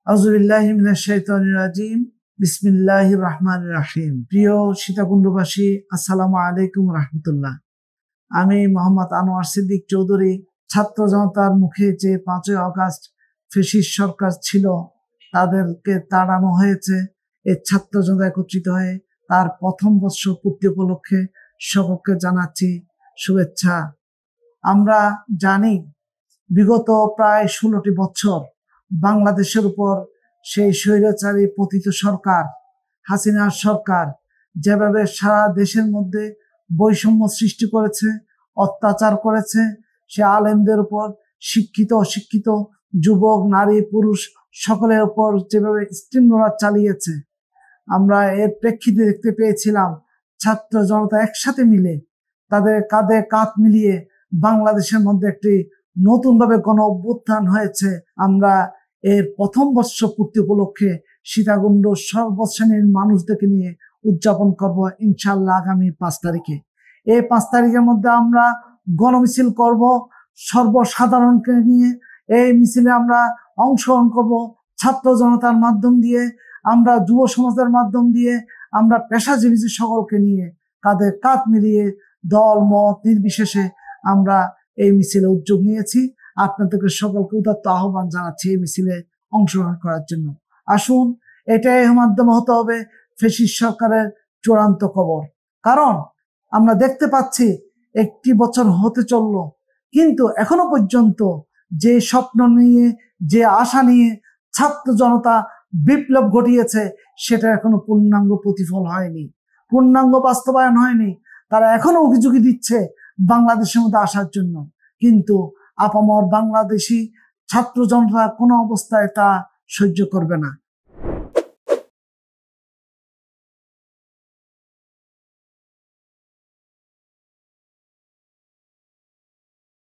আউযুবিল্লাহি মিনাশ শাইতানির রাজিম। বিসমিল্লাহির রহমানির রহিম। প্রিয় সীতাকুণ্ডবাসী, আসসালামু আলাইকুম রাহমাতুল্লাহ। আমি মোহাম্মদ আনোয়ার সিদ্দিক চৌধুরী। ছাত্র জনতার মুখে যে 5ই আগস্ট ফ্যাসিস্ট সরকার ছিল, তাদেরকে তাড়ানো হয়েছে। এই ছাত্র জনতা একত্রিত হয়ে তার প্রথম বর্ষ পূর্তি উপলক্ষে সকলকে জানাচ্ছি শুভেচ্ছা। আমরা জানি বিগত প্রায় 16টি বছর বাংলাদেশের উপর সেই স্বৈরাচারী পতিত সরকার হাসিনার সরকার যেভাবে সারা দেশের মধ্যে বৈষম্য সৃষ্টি করেছে, অত্যাচার করেছে, সে আলেমদের উপর, শিক্ষিত অশিক্ষিত, যুবক নারী পুরুষ সকলের উপর যেভাবে স্টিমরোলার চালিয়েছে, আমরা এর প্রেক্ষিতে দেখতে পেয়েছিলাম ছাত্র জনতা একসাথে মিলে তাদের কাঁধে কাঁধ মিলিয়ে বাংলাদেশের মধ্যে একটি নতুনভাবে গণ অভ্যুত্থান হয়েছে। আমরা এর প্রথম বর্ষ পূর্তি উপলক্ষে সীতাকুণ্ড সর্বশ্রেণীর মানুষদেরকে নিয়ে উদযাপন করব ইনশাআল্লাহ আগামী 5 তারিখে। এই 5 তারিখের মধ্যে আমরা গণমিছিল করব সর্বসাধারণকে নিয়ে। এই মিছিলে আমরা অংশগ্রহণ করব ছাত্র জনতার মাধ্যম দিয়ে, আমরা যুব সমাজের মাধ্যম দিয়ে, আমরা পেশাজীবী সকলকে নিয়ে কাঁধে কাঁধ মিলিয়ে দল মত নির্বিশেষে আমরা এই মিছিলে উদ্যোগ নিয়েছি। আপনাদেরকে সকলকে উদাত্ত আহ্বান জানাচ্ছি এই মিছিলে অংশগ্রহণ করার জন্য। আসুন, এটাই মাধ্যমে হতে হবে ফ্যাসিস্ট সরকারের চূড়ান্ত কবর। কারণ আমরা দেখতে পাচ্ছি 1 বছর হতে চলল, কিন্তু এখনো পর্যন্ত যে স্বপ্ন নিয়ে, যে আশা নিয়ে ছাত্র জনতা বিপ্লব ঘটিয়েছে, সেটা এখনো পূর্ণাঙ্গ প্রতিফল হয়নি, পূর্ণাঙ্গ বাস্তবায়ন হয়নি। তারা এখনো অভিযোগ দিচ্ছে বাংলাদেশের মধ্যে আসার জন্য, কিন্তু আপামর বাংলাদেশি ছাত্র জনতা কোনো অবস্থায় তা সহ্য করবে না।